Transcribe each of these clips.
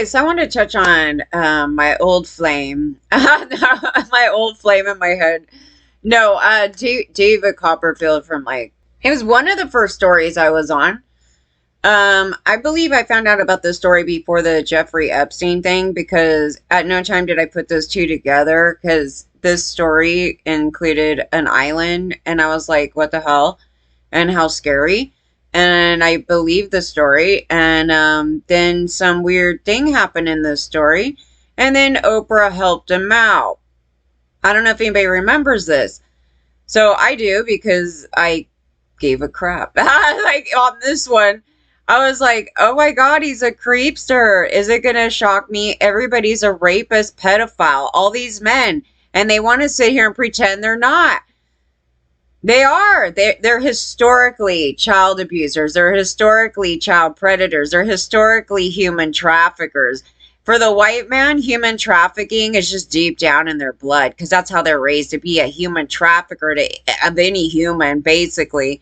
Okay, so I want to touch on my old flame. My old flame in my head. No, David Copperfield from it was one of the first stories I was on. I believe I found out about this story before the Jeffrey Epstein thing because at no time did I put those two together because this story included an island and I was like, what the hell? And how scary. And I believed the story and then some weird thing happened in this story and then Oprah helped him out. I don't know if anybody remembers this. So I do because I gave a crap. Like on this one. I was like, oh my God, he's a creepster. Is it going to shock me? Everybody's a rapist, pedophile, all these men. And they want to sit here and pretend they're not. They are. They're historically child abusers. They're historically child predators. They're historically human traffickers. For the white man, human trafficking is just deep down in their blood because that's how they're raised, to be a human trafficker of any human, basically.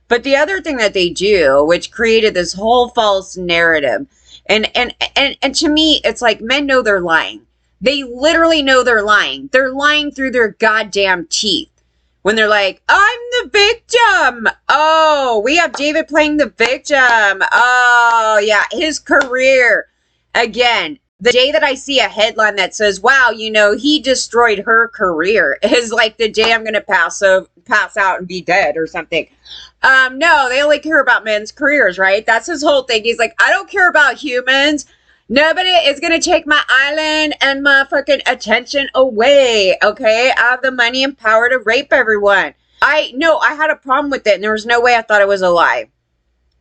But the other thing that they do, which created this whole false narrative, and to me, it's like men know they're lying. They literally know they're lying. They're lying through their goddamn teeth. When they're like, I'm the victim. Oh, we have David playing the victim. Oh, yeah, his career. Again, the day that I see a headline that says, wow, he destroyed her career is like the day I'm going to pass out and be dead or something. No, they only care about men's careers, right? That's his whole thing. He's like, I don't care about humans. Nobody is going to take my island and my fucking attention away, okay? I have the money and power to rape everyone. I had a problem with it, and there was no way I thought it was a lie.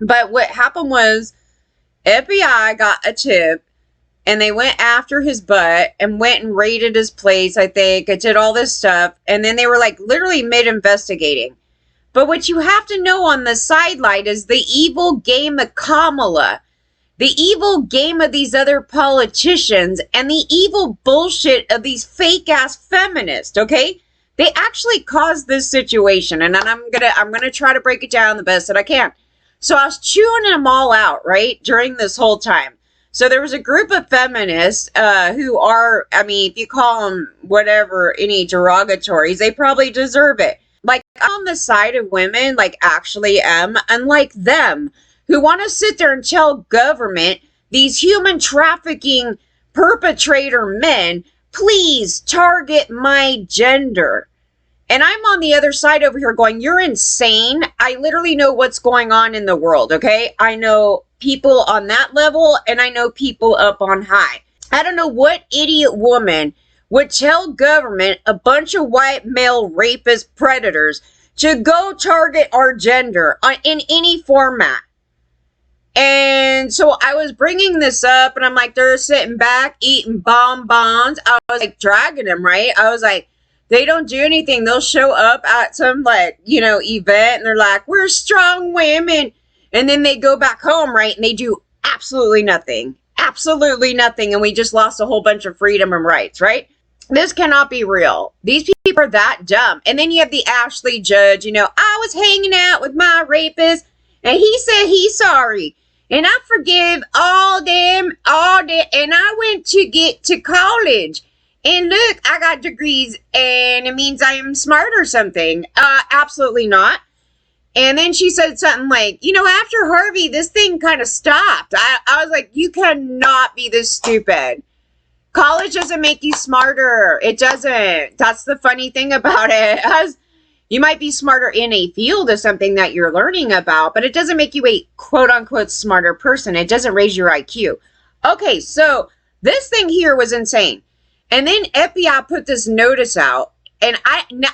But what happened was, FBI got a tip, and they went after his butt and went and raided his place, I think. It did all this stuff, and then they were like literally mid-investigating. But what you have to know on the sidelight is the evil game of Kamala, the evil game of these other politicians, and the evil bullshit of these fake-ass feminists, okay? They actually caused this situation, and I'm gonna try to break it down the best that I can. So I was chewing them all out, right, during this whole time. So there was a group of feminists who are, if you call them whatever, any derogatories, they probably deserve it. Like, I'm on the side of women, like actually am, unlike them, who want to sit there and tell government, these human trafficking perpetrator men, please target my gender. And I'm on the other side over here going, you're insane. I literally know what's going on in the world, okay? I know people on that level, and I know people up on high. I don't know what idiot woman would tell government, a bunch of white male rapist predators, to go target our gender in any format. And so I was bringing this up, and I'm like, they're sitting back, eating bonbons. I was like, dragging them, right? I was like, they don't do anything. They'll show up at some, event, and they're like, we're strong women. And then they go back home, right? And they do absolutely nothing. Absolutely nothing. And we just lost a whole bunch of freedom and rights, right? This cannot be real. These people are that dumb. And then you have the Ashley Judge, I was hanging out with my rapist, and he said he's sorry. And I forgive all them, and I went to get to college. And look, I got degrees, and it means I am smart or something. Absolutely not. And then she said something like, after Harvey, this thing kind of stopped. I was like, you cannot be this stupid. College doesn't make you smarter. It doesn't. That's the funny thing about it. You might be smarter in a field of something that you're learning about, but it doesn't make you a quote-unquote smarter person. It doesn't raise your IQ. Okay, so this thing here was insane. And then FBI put this notice out, and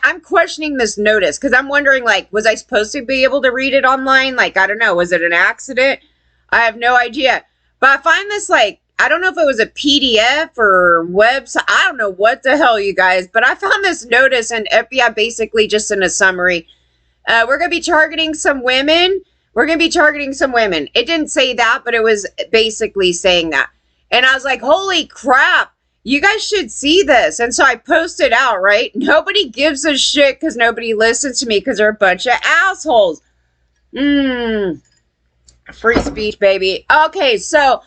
I'm questioning this notice because I'm wondering, was I supposed to be able to read it online? I don't know. Was it an accident? I have no idea. But I find this, I don't know if it was a PDF or website. I don't know what the hell, you guys. But I found this notice, and FBI basically just in a summary. We're going to be targeting some women. We're going to be targeting some women. It didn't say that, but it was basically saying that. And I was like, holy crap. You guys should see this. And so I posted out, right? Nobody gives a shit because nobody listens to me because they're a bunch of assholes. Free speech, baby. Okay, so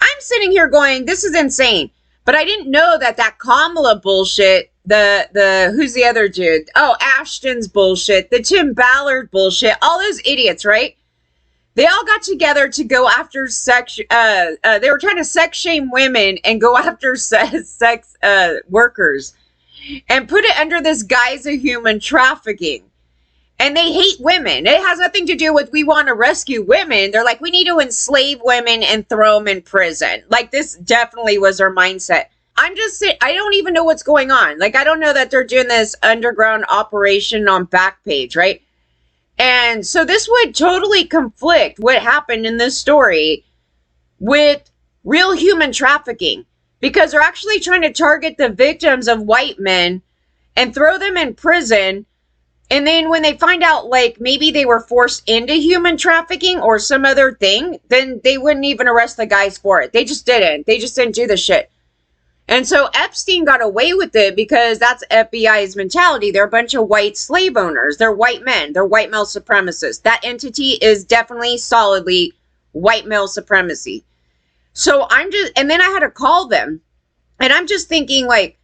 I'm sitting here going, this is insane. But I didn't know that Kamala bullshit, the who's the other dude? Oh, Ashton's bullshit, the Tim Ballard bullshit, all those idiots, right? They all got together to go after sex. They were trying to sex shame women and go after sex workers and put it under this guise of human trafficking. And they hate women. It has nothing to do with we want to rescue women. They're like, we need to enslave women and throw them in prison. Like, this definitely was their mindset. I'm just saying, I don't even know what's going on. Like, I don't know that they're doing this underground operation on Backpage, right? And so this would totally conflict what happened in this story with real human trafficking, because they're actually trying to target the victims of white men and throw them in prison. And then when they find out, like, maybe they were forced into human trafficking or some other thing, then they wouldn't even arrest the guys for it. They just didn't. They just didn't do the shit. And so Epstein got away with it because that's FBI's mentality. They're a bunch of white slave owners. They're white men. They're white male supremacists. That entity is definitely solidly white male supremacy. So and then I had to call them. And I'm just thinking, like,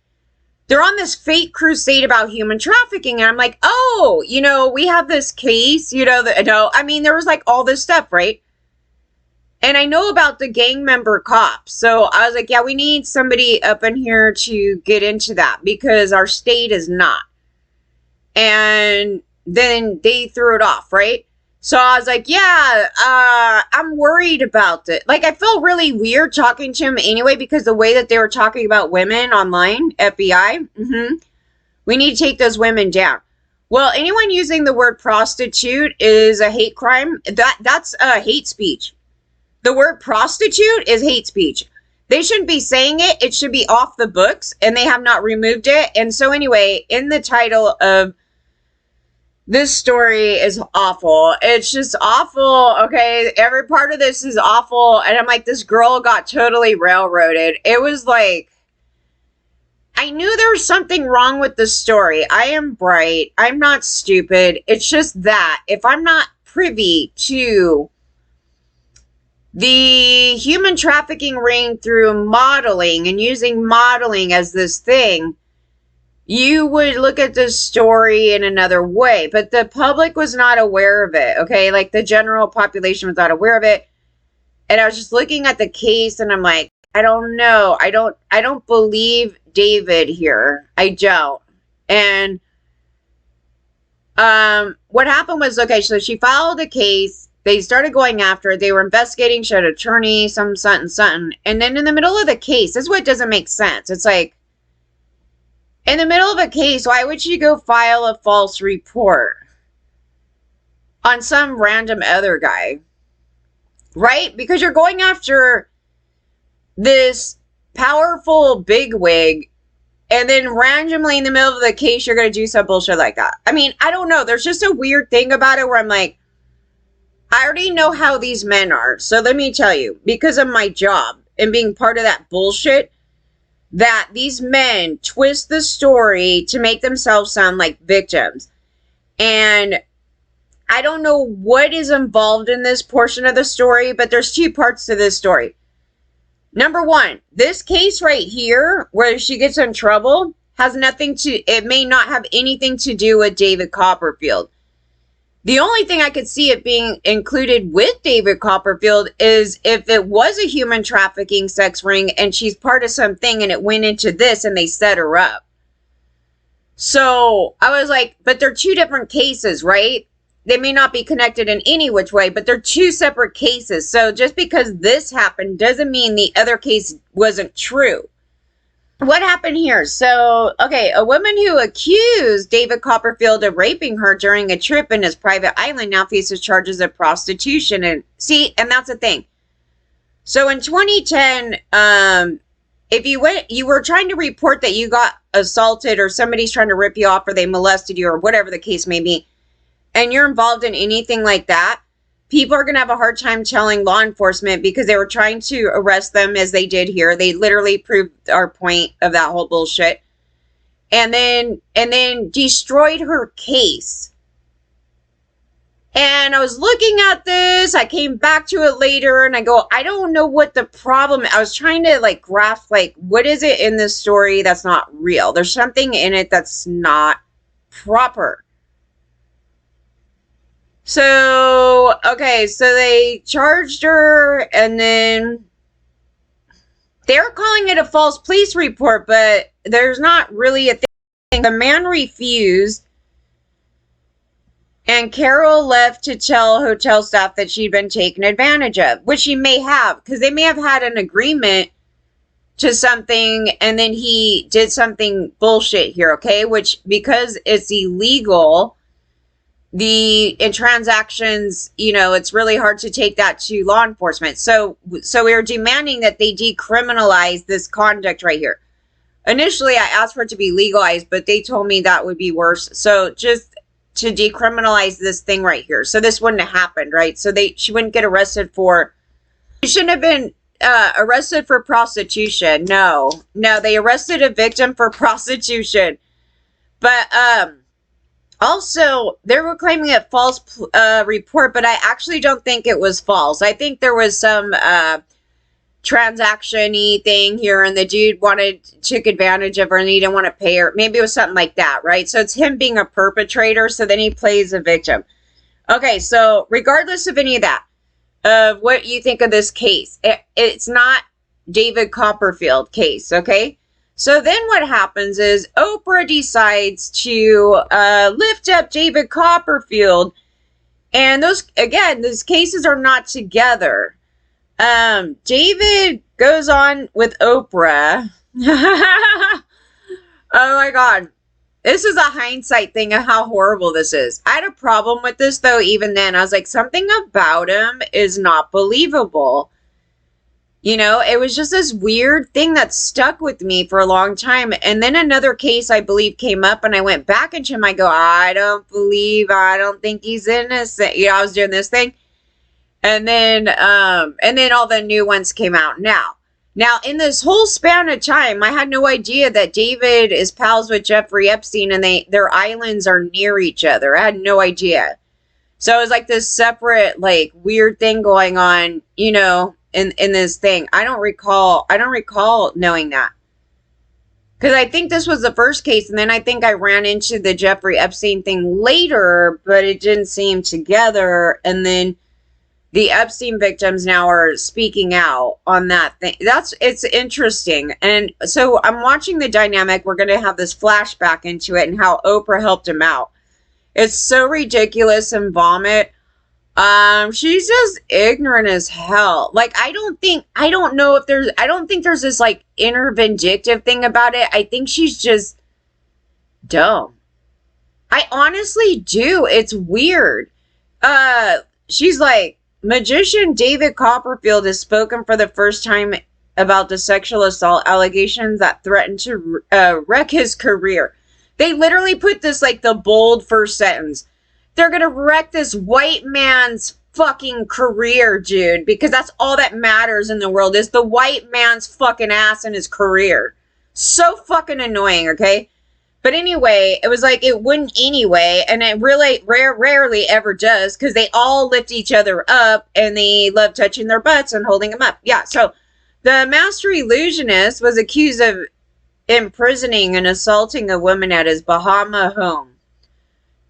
they're on this fake crusade about human trafficking. And I'm like, oh, we have this case, I mean, there was like all this stuff, right? And I know about the gang member cops. So I was like, yeah, we need somebody up in here to get into that because our state is not. And then they threw it off, right? So I was like, yeah, I'm worried about it. Like, I felt really weird talking to him anyway, because the way that they were talking about women online, FBI, we need to take those women down. Well, anyone using the word prostitute is a hate crime. That's hate speech. The word prostitute is hate speech. They shouldn't be saying it. It should be off the books, and they have not removed it. And so anyway, in the title of this story is awful. It's just awful. Okay. Every part of this is awful. And I'm like, this girl got totally railroaded. It was like, I knew there was something wrong with the story. I am bright. I'm not stupid. It's just that if I'm not privy to the human trafficking ring through modeling and using modeling as this thing, you would look at this story in another way. But the public was not aware of it, okay? Like, the general population was not aware of it. And I was just looking at the case, and I'm like, I don't know. I don't believe David here. I don't. And what happened was, okay, so she filed a case. They started going after it. They were investigating. She had an attorney, something. And then in the middle of the case, this is what doesn't make sense. It's like, in the middle of a case, why would you go file a false report on some random other guy? Right? Because you're going after this powerful bigwig, and then randomly in the middle of the case, you're going to do some bullshit like that. I mean, I don't know. There's just a weird thing about it where I'm like, I already know how these men are. So let me tell you, because of my job and being part of that bullshit, that these men twist the story to make themselves sound like victims. And I don't know what is involved in this portion of the story, but there's two parts to this story. Number one, this case right here, where she gets in trouble, it may not have anything to do with David Copperfield. The only thing I could see it being included with David Copperfield is if it was a human trafficking sex ring and she's part of something and it went into this and they set her up. So I was like, but they're two different cases, right? They may not be connected in any which way, but they're two separate cases. So just because this happened doesn't mean the other case wasn't true. What happened here? So, okay, a woman who accused David Copperfield of raping her during a trip in his private island now faces charges of prostitution. And that's the thing. So in 2010, if you were trying to report that you got assaulted or somebody's trying to rip you off or they molested you or whatever the case may be, and you're involved in anything like that, people are going to have a hard time telling law enforcement because they were trying to arrest them as they did here. They literally proved our point of that whole bullshit. And then destroyed her case. And I was looking at this. I came back to it later and I go, I don't know what the problem. I was trying to like grasp, like, what is it in this story that's not real? There's something in it that's not proper. So, okay, so they charged her and then they're calling it a false police report, but there's not really a thing. The man refused. And Carol left to tell hotel staff that she'd been taken advantage of, which she may have, because they may have had an agreement to something, and then he did something bullshit here, okay? Which, because it's illegal, in transactions, you know, it's really hard to take that to law enforcement. So we are demanding that they decriminalize this conduct right here. Initially, I asked for it to be legalized, but they told me that would be worse. So just to decriminalize this thing right here. So this wouldn't have happened, right? So she wouldn't get arrested she shouldn't have been arrested for prostitution. No, they arrested a victim for prostitution. But also, they were claiming a false report, but I actually don't think it was false. I think there was some transaction-y thing here, and the dude took advantage of her, and he didn't want to pay her. Maybe it was something like that, right? So it's him being a perpetrator, so then he plays a victim. Okay, so regardless of any of that, of what you think of this case, it's not David Copperfield case, okay? So then what happens is Oprah decides to lift up David Copperfield, and those cases are not together. David goes on with Oprah. Oh my God. This is a hindsight thing of how horrible this is. I had a problem with this though, even then. I was like, something about him is not believable. You know, it was just this weird thing that stuck with me for a long time. And then another case, I believe, came up and I went back into him. I go, I don't think he's innocent. You know, I was doing this thing. And then all the new ones came out now. Now, in this whole span of time, I had no idea that David is pals with Jeffrey Epstein and their islands are near each other. I had no idea. So it was like this separate, like, weird thing going on, you know, in this thing. I don't recall knowing that. Because I think this was the first case, and then I think I ran into the Jeffrey Epstein thing later, but it didn't seem together, and then the Epstein victims now are speaking out on that thing. It's interesting. And so I'm watching the dynamic. We're going to have this flashback into it and how Oprah helped him out. It's so ridiculous and vomit. She's just ignorant as hell. Like, I don't think there's this like inner vindictive thing about it. I think she's just dumb. I honestly do. It's weird. She's like, magician David Copperfield has spoken for the first time about the sexual assault allegations that threatened to wreck his career. They literally put this like the bold first sentence. They're gonna wreck this white man's fucking career, dude, because that's all that matters in the world is the white man's fucking ass and his career. So fucking annoying, okay? But anyway, it was like it wouldn't anyway, and it really rarely ever does, because they all lift each other up, and they love touching their butts and holding them up. Yeah, so the master illusionist was accused of imprisoning and assaulting a woman at his Bahama home.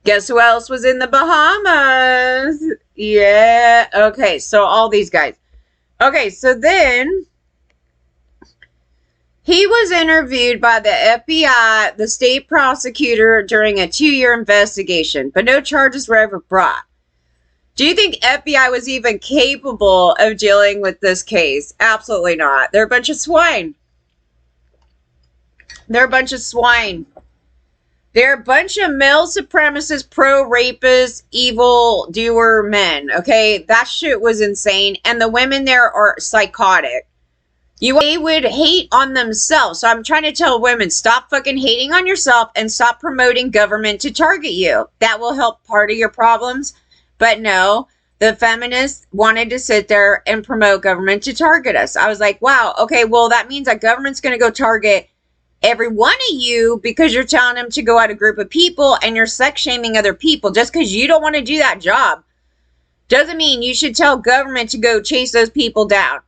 Guess who else was in the Bahamas? Yeah, okay, so all these guys. Okay, so then he was interviewed by the FBI, the state prosecutor, during a 2-year investigation, but no charges were ever brought. Do you think FBI was even capable of dealing with this case? Absolutely not. They're a bunch of swine. They're a bunch of swine. They're a bunch of male supremacist, pro-rapist, evil doer men, okay? That shit was insane, and the women there are psychotic. They would hate on themselves. So I'm trying to tell women, stop fucking hating on yourself and stop promoting government to target you. That will help part of your problems. But no, the feminists wanted to sit there and promote government to target us. I was like, wow, okay, well, that means that government's going to go target every one of you because you're telling them to go out a group of people and you're sex shaming other people just because you don't want to do that job. Doesn't mean you should tell government to go chase those people down.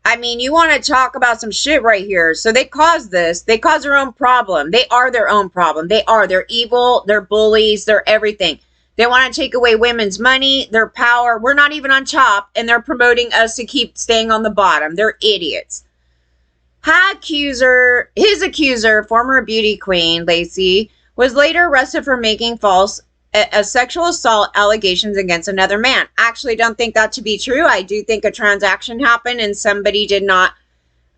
I mean, you want to talk about some shit right here. So they caused this. They caused their own problem. They are their own problem. They're evil. They're bullies. They're everything. They want to take away women's money, their power. We're not even on top, and they're promoting us to keep staying on the bottom. They're idiots. His accuser, former beauty queen Lacey, was later arrested for making false sexual assault allegations against another man. Actually, don't think that to be true. I do think a transaction happened and somebody did not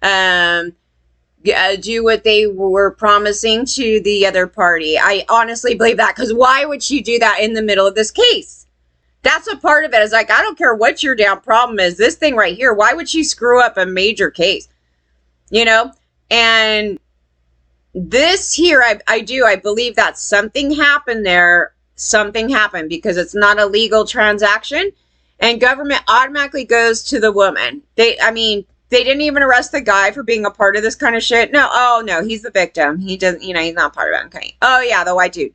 do what they were promising to the other party. I honestly believe that, because why would she do that in the middle of this case? That's a part of it. It's like, I don't care what your damn problem is. This thing right here, why would she screw up a major case? You know? And this here, I believe that something happened there. Something happened, because it's not a legal transaction, and government automatically goes to the woman. They didn't even arrest the guy for being a part of this kind of shit. No, oh no, he's the victim. He doesn't, he's not part of it. Okay. Oh yeah, the white dude.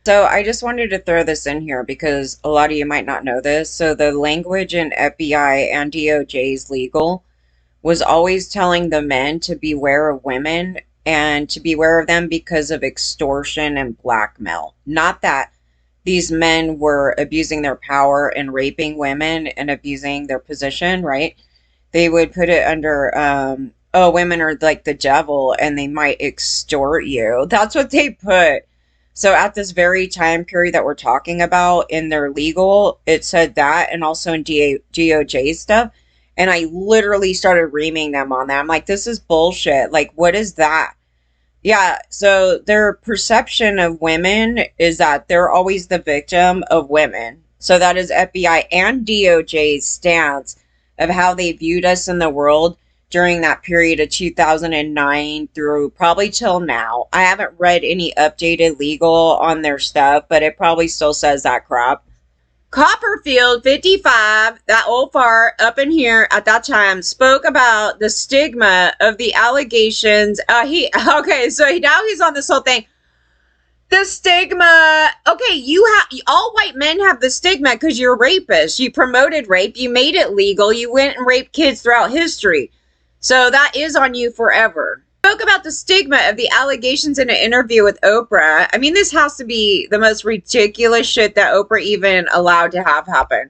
So I just wanted to throw this in here because a lot of you might not know this. So the language in FBI and DOJ's legal was always telling the men to beware of women and to beware of them because of extortion and blackmail. Not that these men were abusing their power and raping women and abusing their position, right? They would put it under, women are like the devil and they might extort you. That's what they put. So at this very time period that we're talking about in their legal, it said that, and also in DOJ stuff. And I literally started reaming them on that. I'm like, this is bullshit. Like, what is that? Yeah, so their perception of women is that they're always the victim of women. So that is FBI and DOJ's stance of how they viewed us in the world during that period of 2009 through probably till now. I haven't read any updated legal on their stuff, but it probably still says that crap. Copperfield, 55, that old fart up in here at that time, spoke about the stigma of the allegations. So now he's on this whole thing. The stigma. Okay, all white men have the stigma because you're rapists. You promoted rape. You made it legal. You went and raped kids throughout history. So that is on you forever. Spoke about the stigma of the allegations in an interview with Oprah. I mean, this has to be the most ridiculous shit that Oprah even allowed to have happen.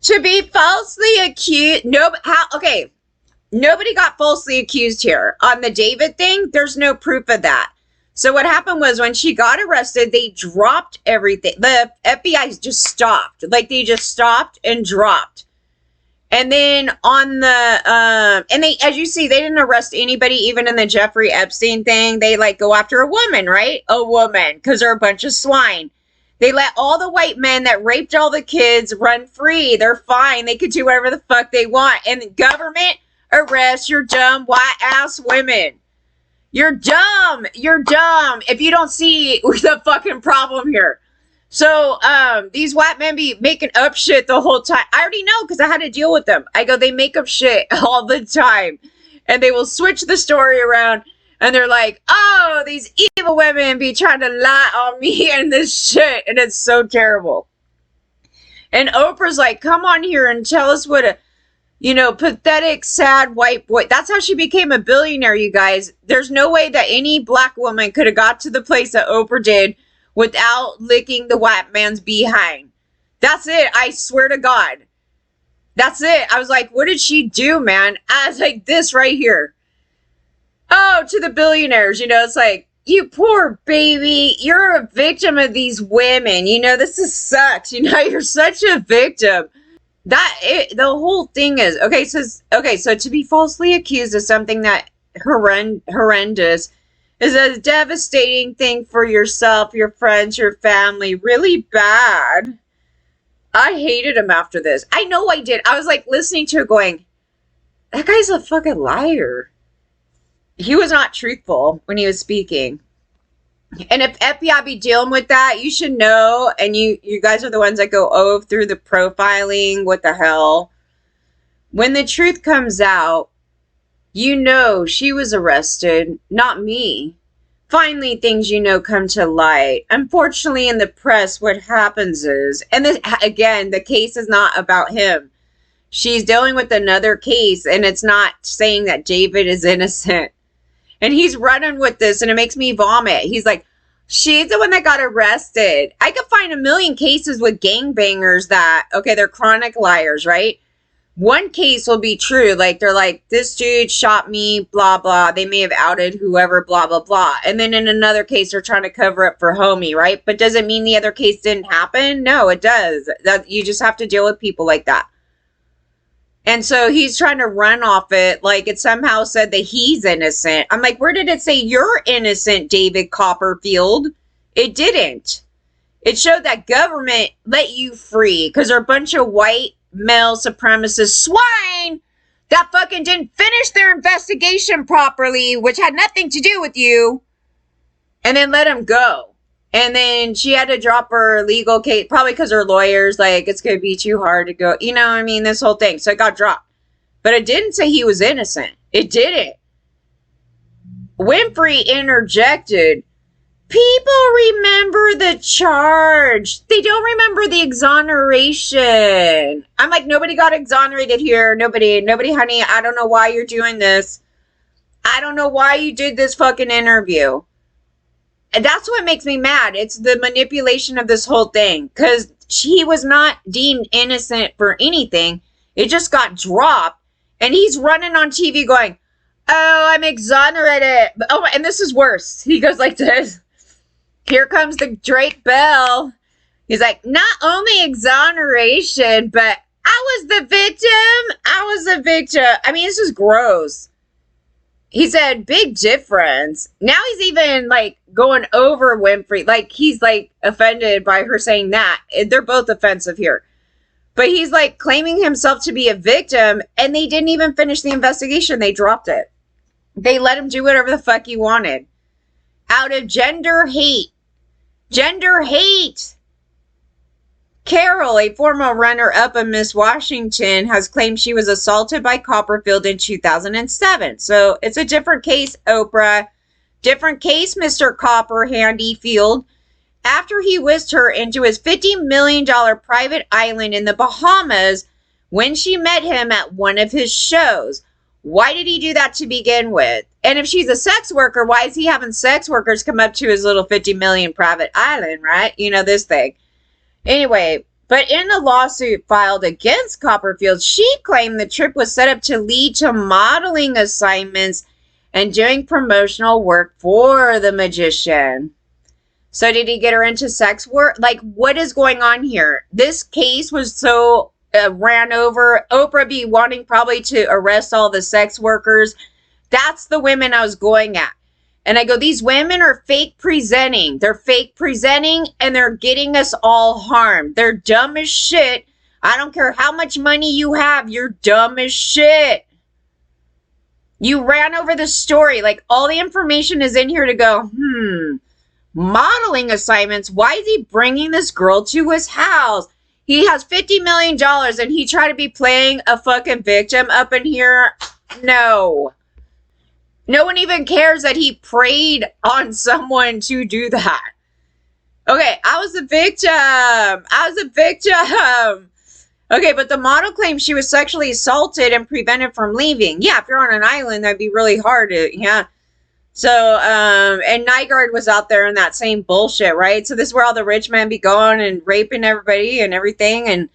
To be falsely accused. Nobody got falsely accused here. On the David thing, there's no proof of that. So what happened was when she got arrested, they dropped everything. The FBI just stopped. Like, they just stopped and dropped. And then on the, and they, as you see, they didn't arrest anybody, even in the Jeffrey Epstein thing. They like go after a woman, right? A woman, because they're a bunch of swine. They let all the white men that raped all the kids run free. They're fine. They could do whatever the fuck they want. And the government arrests your dumb white ass women. You're dumb. You're dumb. If you don't see the fucking problem here. So, these white men be making up shit the whole time. I already know because I had to deal with them. I go, they make up shit all the time. And they will switch the story around. And they're like, oh, these evil women be trying to lie on me and this shit. And it's so terrible. And Oprah's like, come on here and tell us what a, pathetic, sad white boy. That's how she became a billionaire, you guys. There's no way that any black woman could have got to the place that Oprah did without licking the white man's behind. That's it. I swear to God. That's it. I was like, what did she do, man? I was like, this right here. Oh, to the billionaires, it's like, you poor baby. You're a victim of these women. This sucks. You're such a victim. The whole thing is, so to be falsely accused of something that horrendous is a devastating thing for yourself, your friends, your family. Really bad. I hated him after this. I know I did. I was like listening to it going, that guy's a fucking liar. He was not truthful when he was speaking. And if FBI be dealing with that, you should know. And you guys are the ones that go through the profiling. What the hell? When the truth comes out, she was arrested, not me. Finally, things come to light. Unfortunately, in the press, what happens is, and this, again, the case is not about him. She's dealing with another case, and it's not saying that David is innocent. And he's running with this, and it makes me vomit. He's like, she's the one that got arrested. I could find a million cases with gangbangers that, okay, they're chronic liars, right? One case will be true. Like, they're like, this dude shot me, blah, blah. They may have outed whoever, blah, blah, blah. And then in another case, they're trying to cover up for homie, right? But does it mean the other case didn't happen? No, it does. That you just have to deal with people like that. And so he's trying to run off it like it somehow said that he's innocent. I'm like, where did it say you're innocent, David Copperfield? It didn't. It showed that government let you free because they're a bunch of white male supremacist swine that fucking didn't finish their investigation properly, which had nothing to do with you, and then let him go. And then she had to drop her legal case, probably because her lawyer's like, it's going to be too hard to go. You know what I mean? This whole thing. So it got dropped. But it didn't say he was innocent. It didn't. Winfrey interjected, people remember the charge. They don't remember the exoneration. I'm like, nobody got exonerated here. Nobody, honey. I don't know why you're doing this. I don't know why you did this fucking interview. And that's what makes me mad. It's the manipulation of this whole thing. Because he was not deemed innocent for anything. It just got dropped. And he's running on TV going, oh, I'm exonerated. Oh, and this is worse. He goes like this. Here comes the Drake Bell. He's like, not only exoneration, but I was the victim. I mean, this is gross. He said, big difference. Now he's even like going over Winfrey. Like he's like offended by her saying that. They're both offensive here. But he's like claiming himself to be a victim, and they didn't even finish the investigation. They dropped it. They let him do whatever the fuck he wanted. Out of gender hate. Gender hate. Carol, a former runner-up of Miss Washington, has claimed she was assaulted by Copperfield in 2007. So it's a different case, Oprah. Different case, Mr. Copper Handyfield. After he whisked her into his $50 million private island in the Bahamas when she met him at one of his shows. Why did he do that to begin with? And if she's a sex worker, why is he having sex workers come up to his little 50 million private island, right? You know, this thing. Anyway, but in the lawsuit filed against Copperfield, she claimed the trip was set up to lead to modeling assignments and doing promotional work for the magician. So did he get her into sex work? Like, what is going on here? This case was so ran over. Oprah be wanting probably to arrest all the sex workers. That's the women I was going at. And I go, these women are fake presenting. They're fake presenting, and they're getting us all harmed. They're dumb as shit. I don't care how much money you have. You're dumb as shit. You ran over the story. Like, all the information is in here to go, modeling assignments. Why is he bringing this girl to his house? He has $50 million, and he tried to be playing a fucking victim up in here. No. No one even cares that he preyed on someone to do that. Okay, I was a victim. Okay, but the model claims she was sexually assaulted and prevented from leaving. Yeah, if you're on an island, that'd be really hard to, yeah. So, and Nygaard was out there in that same bullshit, right? So this is where all the rich men be going and raping everybody and everything and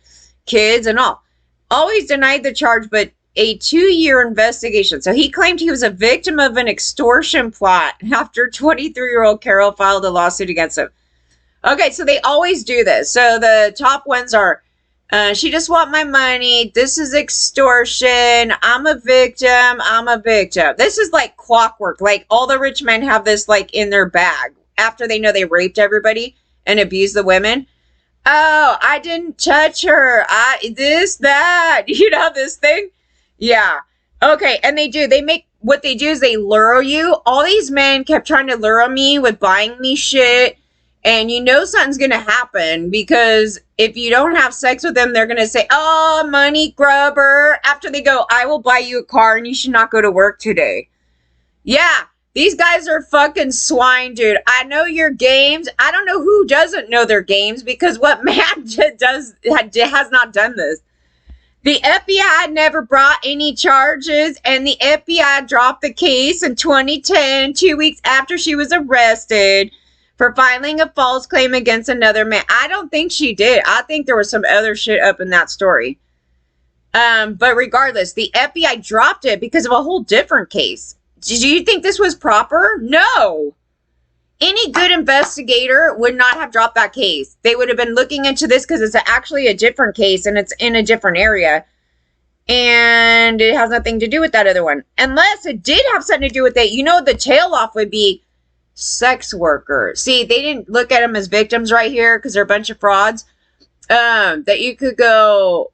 kids and all. Always denied the charge, but a 2-year investigation. So he claimed he was a victim of an extortion plot after 23-year-old Carol filed a lawsuit against him. Okay, so they always do this. So the top ones are, she just want my money. This is extortion. I'm a victim. This is like clockwork. Like all the rich men have this like in their bag after they know they raped everybody and abused the women. Oh, I didn't touch her. This, thing. Yeah. Okay. And what they do is they lure you. All these men kept trying to lure me with buying me shit. And you know something's going to happen because if you don't have sex with them, they're going to say, oh, money grubber. After they go, I will buy you a car and you should not go to work today. Yeah. These guys are fucking swine, dude. I know your games. I don't know who doesn't know their games, because what man has not done this. The FBI never brought any charges, and the FBI dropped the case in 2010, 2 weeks after she was arrested for filing a false claim against another man. I don't think she did. I think there was some other shit up in that story. But regardless, the FBI dropped it because of a whole different case. Do you think this was proper? No. Any good investigator would not have dropped that case. They would have been looking into this because it's actually a different case and it's in a different area. And it has nothing to do with that other one. Unless it did have something to do with it. You know, the tail off would be sex workers. See, they didn't look at them as victims right here because they're a bunch of frauds. That you could go,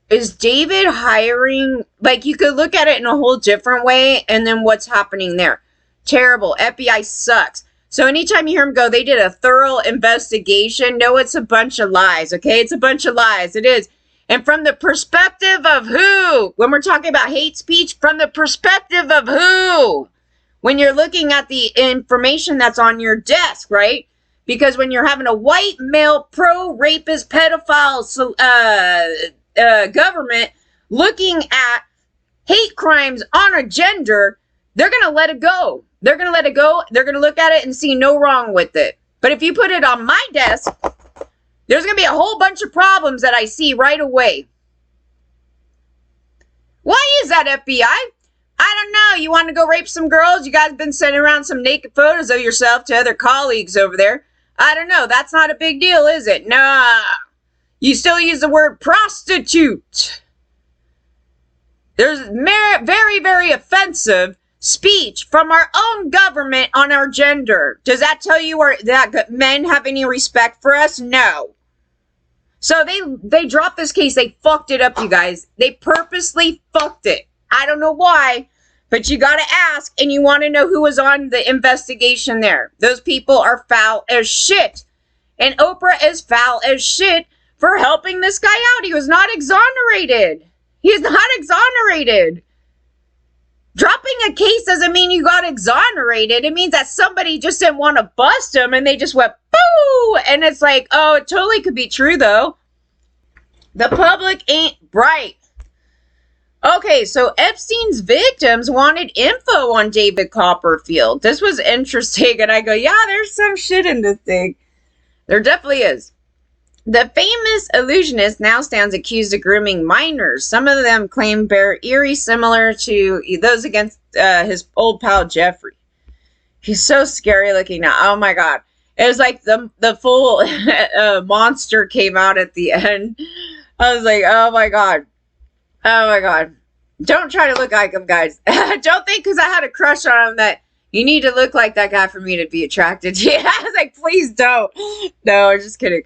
is David hiring? Like, you could look at it in a whole different way, and then what's happening there. Terrible. FBI sucks. So anytime you hear them go, they did a thorough investigation. No, it's a bunch of lies, okay? It's a bunch of lies. It is. And from the perspective of who? When we're talking about hate speech, from the perspective of who? When you're looking at the information that's on your desk, right? Because when you're having a white male pro-rapist pedophile government looking at hate crimes on a gender, they're going to let it go. They're going to let it go. They're going to look at it and see no wrong with it. But if you put it on my desk, there's going to be a whole bunch of problems that I see right away. Why is that, FBI? I don't know. You want to go rape some girls? You guys been sending around some naked photos of yourself to other colleagues over there. I don't know. That's not a big deal, is it? Nah. You still use the word prostitute. There's very, very offensive speech from our own government on our gender. Does that tell you that men have any respect for us? No. So they dropped this case. They fucked it up, you guys. They purposely fucked it. I don't know why, but you gotta ask, and you want to know who was on the investigation there. Those people are foul as shit. And Oprah is foul as shit for helping this guy out. He was not exonerated. He is not exonerated. Dropping a case doesn't mean you got exonerated. It means that somebody just didn't want to bust him and they just went, boo! And it's like, oh, it totally could be true, though. The public ain't bright. Okay, so Epstein's victims wanted info on David Copperfield. This was interesting, and I go, yeah, there's some shit in this thing. There definitely is. The famous illusionist now stands accused of grooming minors. Some of them claim bear eerie similar to those against his old pal Jeffrey. He's so scary looking now. Oh my god. It was like the full monster came out at the end. I was like, oh my god. Oh my god. Don't try to look like him, guys. Don't think because I had a crush on him that you need to look like that guy for me to be attracted to you. I was like, please don't. No, I'm just kidding.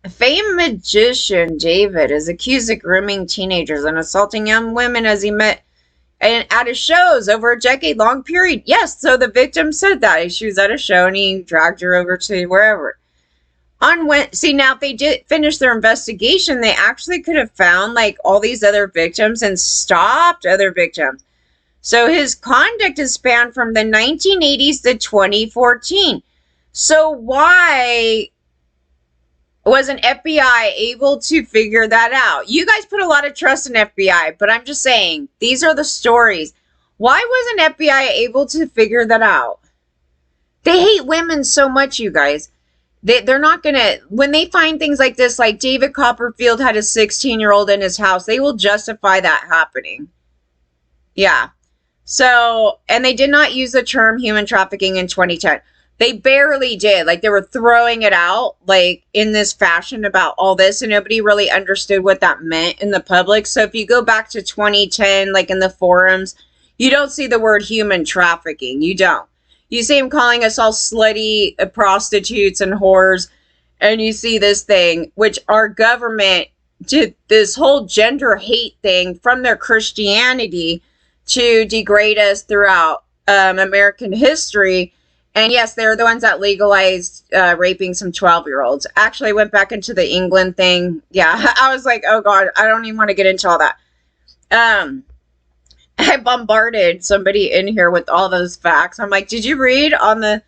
Famed magician David is accused of grooming teenagers and assaulting young women as he met at his shows over a decade-long period. Yes, so the victim said that. She was at a show and he dragged her over to wherever. See, now if they did finish their investigation, they actually could have found like all these other victims and stopped other victims. So his conduct is spanned from the 1980s to 2014. So why was an FBI able to figure that out? You guys put a lot of trust in FBI, but I'm just saying, these are the stories. Why wasn't FBI able to figure that out? They hate women so much, you guys. They're not going to, when they find things like this, like David Copperfield had a 16-year-old in his house, they will justify that happening. Yeah. So, and they did not use the term human trafficking in 2010. They barely did. Like, they were throwing it out, like, in this fashion about all this, and nobody really understood what that meant in the public. So if you go back to 2010, like, in the forums, you don't see the word human trafficking. You don't. You see him calling us all slutty prostitutes and whores, and you see this thing, which our government did this whole gender hate thing from their Christianity to degrade us throughout American history. And yes, they're the ones that legalized raping some 12-year-olds. Actually, I went back into the England thing. Yeah, I was like, oh God, I don't even want to get into all that. I bombarded somebody in here with all those facts. I'm like, did you read on the...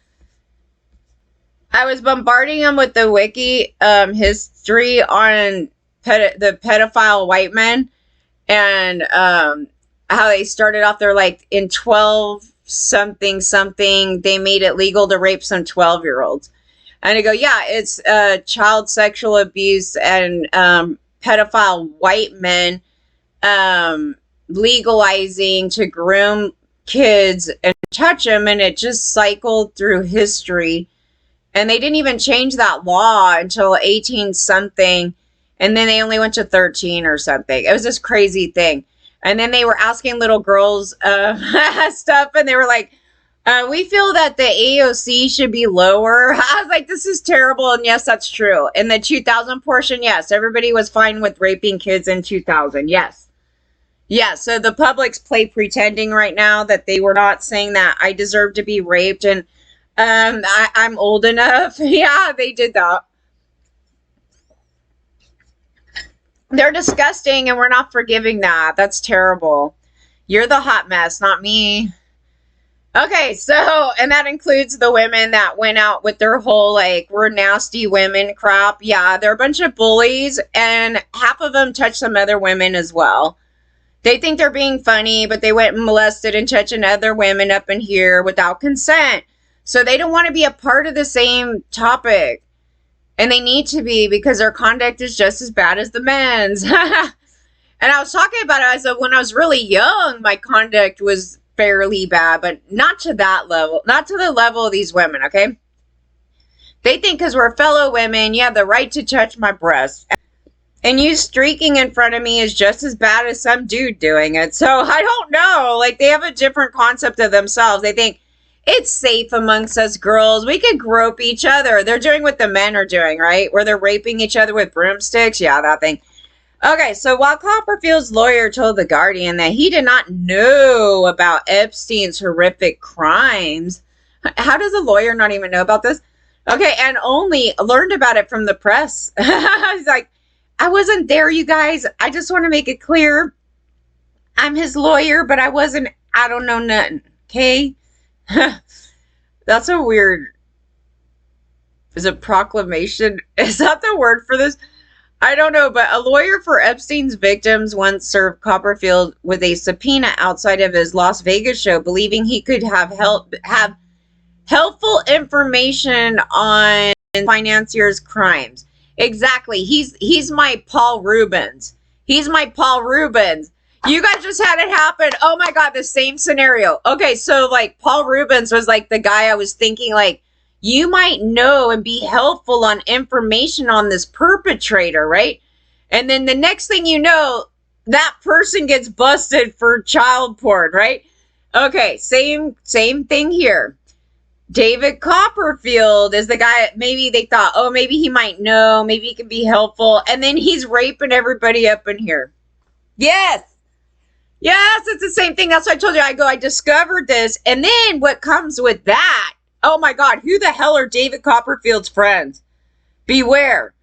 I was bombarding them with the wiki history on the pedophile white men, and how they started off. They're like, in 12 something something, they made it legal to rape some 12-year-olds. And I go, yeah, it's child sexual abuse and pedophile white men legalizing to groom kids and touch them, and it just cycled through history. And they didn't even change that law until 18 something, and then they only went to 13 or something. It was this crazy thing. And then they were asking little girls stuff, and they were like, we feel that the AOC should be lower. I was like, this is terrible. And yes, that's true. In the 2000 portion, yes, everybody was fine with raping kids in 2000. Yes. Yeah, so the public's play pretending right now that they were not saying that I deserve to be raped, and I'm old enough. Yeah, they did that. They're disgusting, and we're not forgiving that. That's terrible. You're the hot mess, not me. Okay, so, and that includes the women that went out with their whole, like, we're nasty women crap. Yeah, they're a bunch of bullies, and half of them touch some other women as well. They think they're being funny, but they went and molested and touching other women up in here without consent. So they don't want to be a part of the same topic. And they need to be, because their conduct is just as bad as the men's. And I was talking about it. I said, when I was really young, my conduct was fairly bad, but not to that level. Not to the level of these women, okay? They think because we're fellow women, you have the right to touch my breasts. And you streaking in front of me is just as bad as some dude doing it. So I don't know. Like, they have a different concept of themselves. They think it's safe amongst us girls. We could grope each other. They're doing what the men are doing, right? Where they're raping each other with broomsticks. Yeah, that thing. Okay, so while Copperfield's lawyer told The Guardian that he did not know about Epstein's horrific crimes, how does a lawyer not even know about this? Okay, and only learned about it from the press. He's like, I wasn't there, you guys. I just want to make it clear. I'm his lawyer, but I don't know nothing. Okay? That's a weird... Is it proclamation? Is that the word for this? I don't know, but a lawyer for Epstein's victims once served Copperfield with a subpoena outside of his Las Vegas show, believing he could have helpful information on financiers' crimes. Exactly. He's my Paul Rubens. He's my Paul Rubens. You guys just had it happen. Oh my God, the same scenario. Okay, so like Paul Rubens was like the guy I was thinking like, you might know and be helpful on information on this perpetrator, right? And then the next thing you know, that person gets busted for child porn, right? Okay, same thing here. David Copperfield is the guy, maybe they thought, oh, maybe he might know, maybe he can be helpful. And then he's raping everybody up in here. Yes. Yes, it's the same thing. That's why I told you, I discovered this. And then what comes with that? Oh my God, who the hell are David Copperfield's friends? Beware.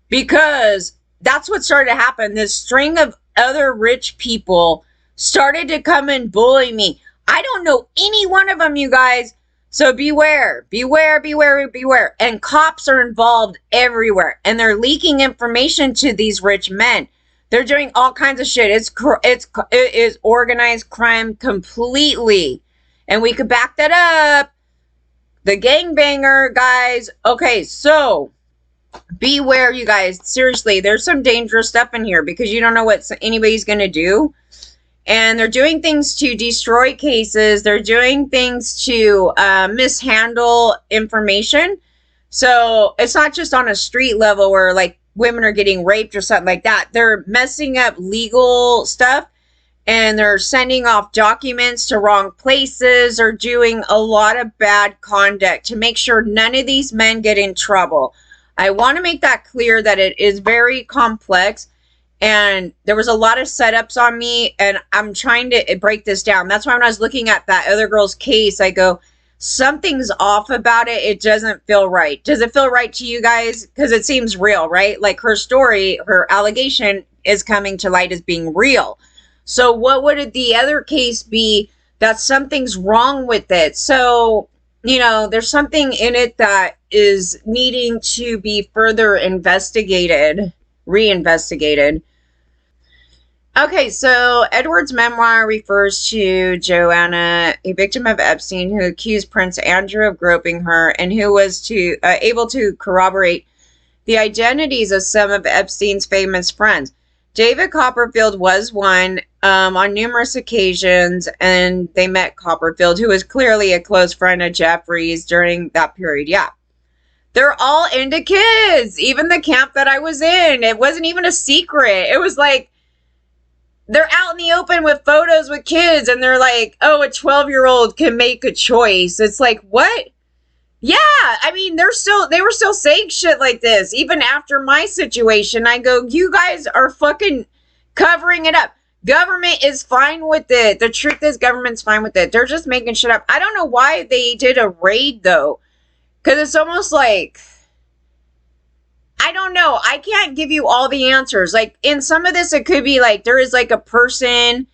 Because that's what started to happen. This string of other rich people started to come and bully me. I don't know any one of them, you guys. So beware, beware, beware, beware. And cops are involved everywhere. And they're leaking information to these rich men. They're doing all kinds of shit. It is organized crime completely. And we could back that up. The gangbanger, guys. Okay, so beware, you guys. Seriously, there's some dangerous stuff in here because you don't know what anybody's going to do. And they're doing things to destroy cases. They're doing things to mishandle information. So it's not just on a street level where like women are getting raped or something like that. They're messing up legal stuff. And they're sending off documents to wrong places or doing a lot of bad conduct to make sure none of these men get in trouble. I want to make that clear that it is very complex. And there was a lot of setups on me. And I'm trying to break this down. That's why when I was looking at that other girl's case, I go, something's off about it. It doesn't feel right. Does it feel right to you guys? Because it seems real, right? Like her story, her allegation is coming to light as being real. So what would the other case be that something's wrong with it? So, there's something in it that is needing to be further investigated, reinvestigated. Okay, so Edward's memoir refers to Joanna, a victim of Epstein, who accused Prince Andrew of groping her and who was able to corroborate the identities of some of Epstein's famous friends. David Copperfield was one on numerous occasions, and they met Copperfield, who was clearly a close friend of Jeffrey's during that period. Yeah. They're all into kids. Even the camp that I was in, it wasn't even a secret. It was like, they're out in the open with photos with kids, and they're like, oh, a 12-year-old can make a choice. It's like, what? Yeah, I mean, they were still saying shit like this. Even after my situation, I go, you guys are fucking covering it up. Government is fine with it. The truth is, government's fine with it. They're just making shit up. I don't know why they did a raid, though. Because it's almost like, I don't know. I can't give you all the answers. Like, in some of this, it could be like, there is like a person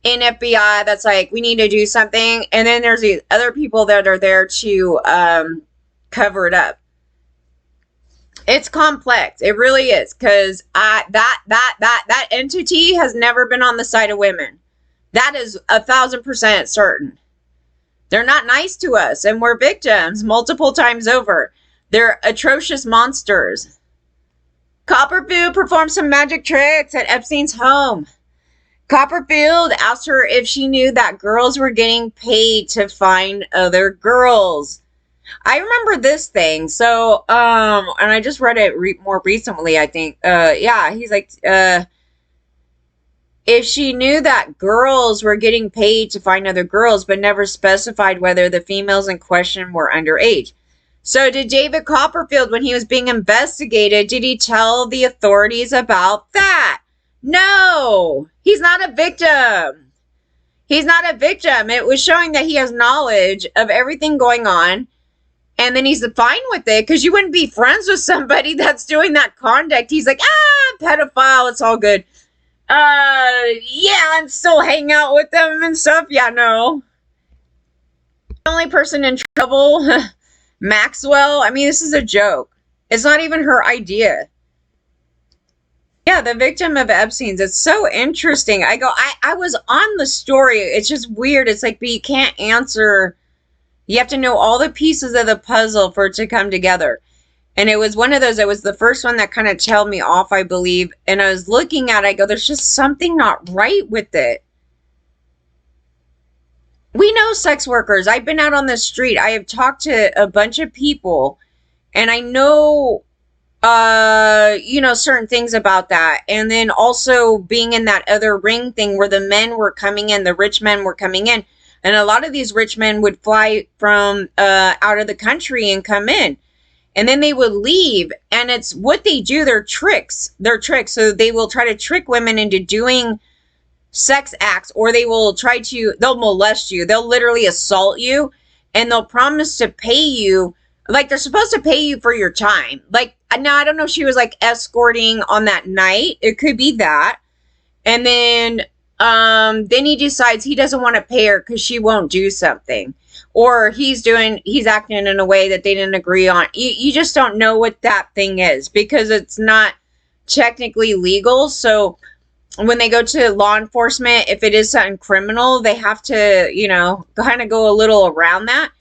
in FBI that's like, we need to do something. And then there's these other people that are there to cover it up. It's complex. It really is. Because that entity has never been on the side of women. That is 1,000% certain. They're not nice to us. And we're victims multiple times over. They're atrocious monsters. Copperfield performed some magic tricks at Epstein's home. Copperfield asked her if she knew that girls were getting paid to find other girls. I remember this thing. So, and I just read it more recently, I think. Yeah, he's like, if she knew that girls were getting paid to find other girls, but never specified whether the females in question were underage. So did David Copperfield, when he was being investigated, did he tell the authorities about that? No, he's not a victim. He's not a victim. It was showing that he has knowledge of everything going on. And then he's fine with it, because you wouldn't be friends with somebody that's doing that conduct. He's like, pedophile, it's all good. Yeah, and still hang out with them and stuff. Yeah, no. The only person in trouble... Maxwell, I mean, this is a joke. It's not even her idea. Yeah, the victim of Epstein's. It's so interesting. I was on the story. It's just weird. It's like, but you can't answer. You have to know all the pieces of the puzzle for it to come together. And it was one of those, it was the first one that kind of tailed me off, I believe. And I was looking at it, I go, there's just something not right with it. We know sex workers. I've been out on the street. I have talked to a bunch of people, and I know, certain things about that. And then also being in that other ring thing where the men were coming in, the rich men were coming in, and a lot of these rich men would fly from out of the country and come in, and then they would leave. And it's what they do. They're tricks. So they will try to trick women into doing sex acts, or they'll molest you. They'll literally assault you, and they'll promise to pay you, like they're supposed to pay you for your time. Like, now I don't know if she was like escorting on that night. It could be that. And then he decides he doesn't want to pay her because she won't do something, or he's acting in a way that they didn't agree on. You just don't know what that thing is, because it's not technically legal. So when they go to law enforcement, if it is something criminal, they have to, kind of go a little around that.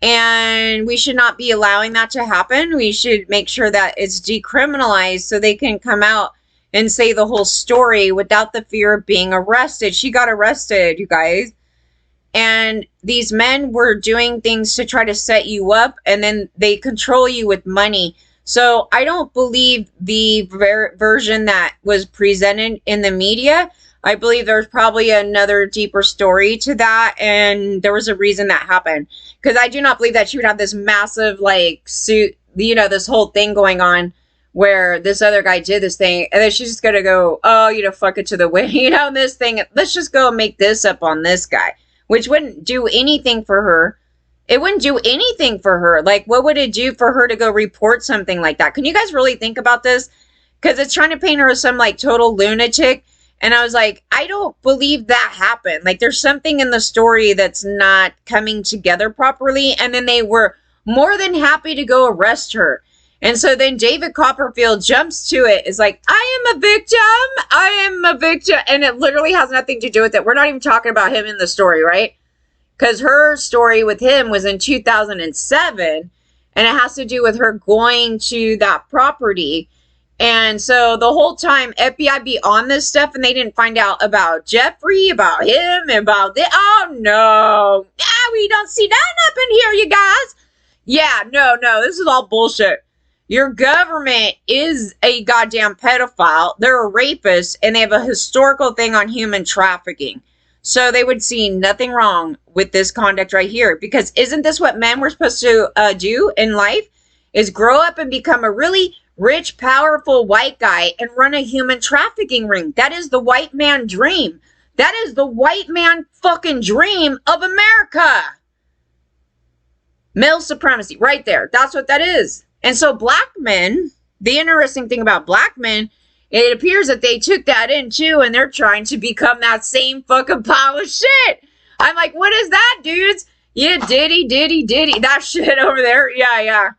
And we should not be allowing that to happen. We should make sure that it's decriminalized so they can come out and say the whole story without the fear of being arrested. She got arrested, you guys. And these men were doing things to try to set you up, and then they control you with money. So I don't believe the version that was presented in the media. I believe there's probably another deeper story to that, and there was a reason that happened. Because I do not believe that she would have this massive, suit, this whole thing going on where this other guy did this thing, and then she's just going to go, fuck it to the wind, this thing, let's just go and make this up on this guy, which wouldn't do anything for her. It wouldn't do anything for her. Like, what would it do for her to go report something like that? Can you guys really think about this? Because it's trying to paint her as some, total lunatic. And I was like, I don't believe that happened. Like, there's something in the story that's not coming together properly. And then they were more than happy to go arrest her. And so then David Copperfield jumps to it. Is like, I am a victim. I am a victim. And it literally has nothing to do with it. We're not even talking about him in the story, right? Because her story with him was in 2007. And it has to do with her going to that property. And so the whole time, FBI be on this stuff, and they didn't find out about Jeffrey, about him, about this. Oh, no. We don't see that up in here, you guys. Yeah, no, this is all bullshit. Your government is a goddamn pedophile. They're a rapist, and they have a historical thing on human trafficking. So they would see nothing wrong with this conduct right here. Because isn't this what men were supposed to do in life? Is grow up and become a really rich, powerful white guy and run a human trafficking ring. That is the white man dream. That is the white man fucking dream of America. Male supremacy, right there. That's what that is. And so black men, the interesting thing about black men, it appears that they took that in too, and they're trying to become that same fucking pile of shit. I'm like, what is that, dudes? Yeah, diddy. That shit over there. Yeah.